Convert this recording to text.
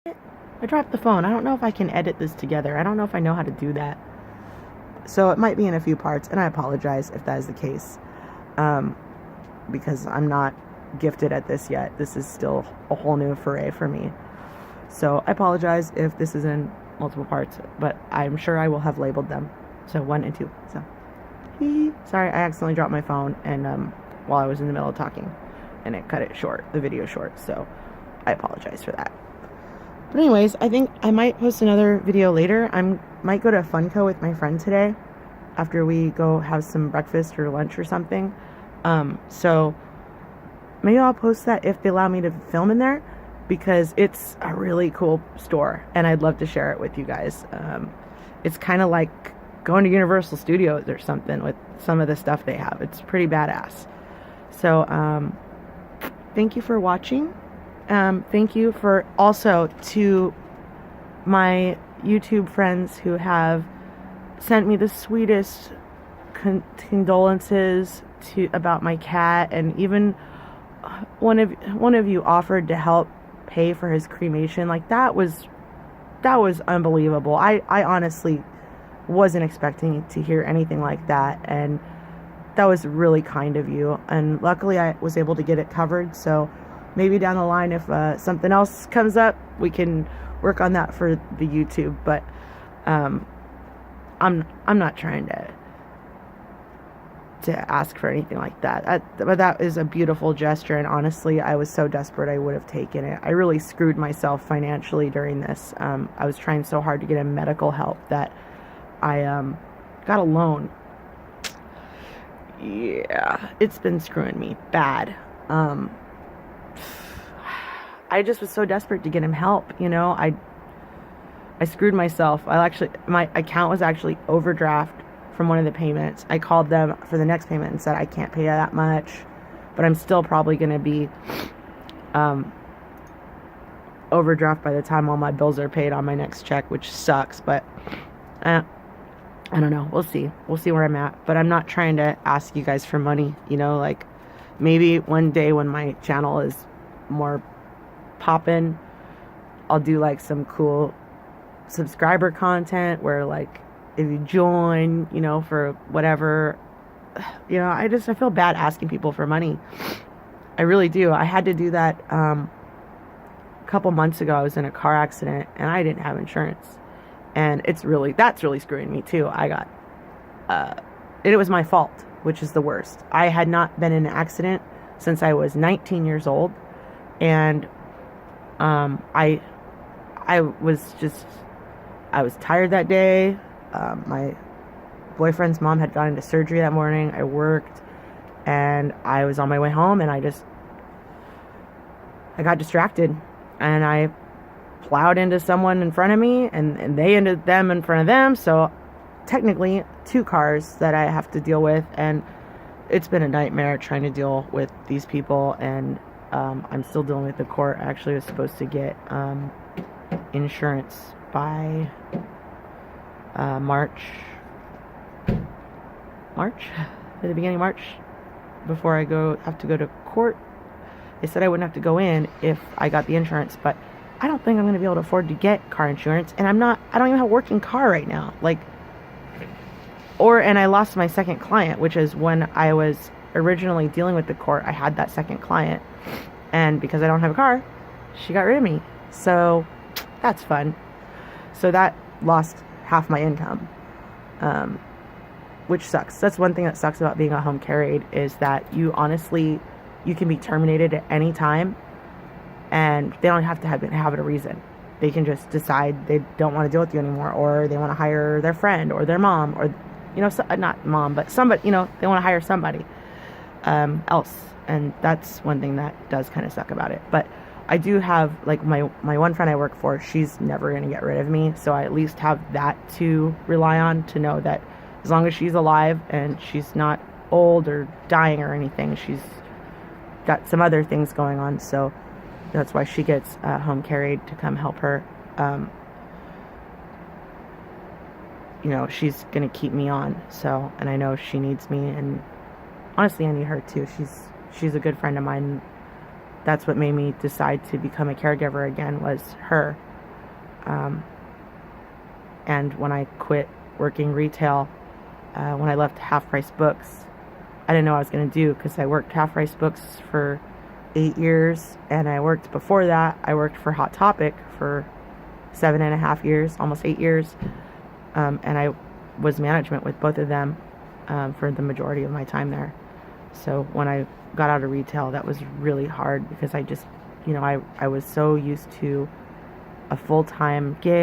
I dropped the phone. I don't know if I can edit this together. I don't know if I know how to do that. So it might be in a few parts, and I apologize if that is the case. Because I'm not gifted at this yet. This is still a whole new foray for me. So I apologize if this is in multiple parts, but I'm sure I will have labeled them. So 1 and 2. So, sorry, I accidentally dropped my phone and while I was in the middle of talking, and it cut it short, the video short. So I apologize for that. But anyways, I think I might post another video later. Might go to Funko with my friend today after we go have some breakfast or lunch or something. So maybe I'll post that if they allow me to film in there, because it's a really cool store and I'd love to share it with you guys. It's kind of like going to Universal Studios or something with some of the stuff they have. It's pretty badass. So thank you for watching. Thank you for also to my YouTube friends who have sent me the sweetest condolences about my cat, and even one of you offered to help pay for his cremation. Like that was unbelievable. I honestly wasn't expecting to hear anything like that, and that was really kind of you, and luckily I was able to get it covered. So maybe down the line, if something else comes up, we can work on that for the YouTube. But I'm not trying to ask for anything like that. But that is a beautiful gesture, and honestly, I was so desperate I would have taken it. I really screwed myself financially during this. I was trying so hard to get him medical help that I got a loan. Yeah, it's been screwing me bad. I just was so desperate to get him help, you know. I screwed myself. My account was actually overdraft from one of the payments. I called them for the next payment and said I can't pay that much, but I'm still probably going to be overdraft by the time all my bills are paid on my next check, which sucks. But I don't know. We'll see where I'm at. But I'm not trying to ask you guys for money, you know. Like, maybe one day when my channel is more poppin', I'll do like some cool subscriber content where, like, if you join, you know, for whatever, you know, I feel bad asking people for money. I really do. I had to do that a couple months ago. I was in a car accident and I didn't have insurance, and that's really screwing me too. I got it was my fault, which is the worst. I had not been in an accident since I was 19 years old, and I was tired that day. My boyfriend's mom had gone into surgery that morning. I worked, and I was on my way home, and I got distracted, and I plowed into someone in front of me, and they into them in front of them. So technically 2 cars that I have to deal with, and it's been a nightmare trying to deal with these people. And I'm still dealing with the court. I actually was supposed to get insurance by March, at the beginning of March, before I have to go to court. They said I wouldn't have to go in if I got the insurance, but I don't think I'm going to be able to afford to get car insurance, and I don't even have a working car right now. And I lost my second client, which is when I was originally dealing with the court. I had that second client, and because I don't have a car, she got rid of me. So that's fun. So that lost half my income, which sucks. That's one thing that sucks about being a home care aide, is that you can be terminated at any time, and they don't have to have a reason. They can just decide they don't want to deal with you anymore, or they want to hire their friend or their mom, or, you know, not mom, but somebody, you know, they want to hire somebody else. And that's one thing that does kind of suck about it. But I do have, like, my one friend I work for, she's never going to get rid of me. So I at least have that to rely on, to know that as long as she's alive and she's not old or dying or anything, she's got some other things going on. So that's why she gets home care aide to come help her. You know, she's going to keep me on. So, and I know she needs me, and honestly, I need her too. She's a good friend of mine. That's what made me decide to become a caregiver again, was her. And when I quit working retail, when I left Half Price Books, I didn't know what I was going to do, because I worked Half Price Books for 8 years, and I worked before that. I worked for Hot Topic for 7.5 years, almost 8 years, and I was management with both of them for the majority of my time there. So when I got out of retail, that was really hard, because I just, I was so used to a full-time gig.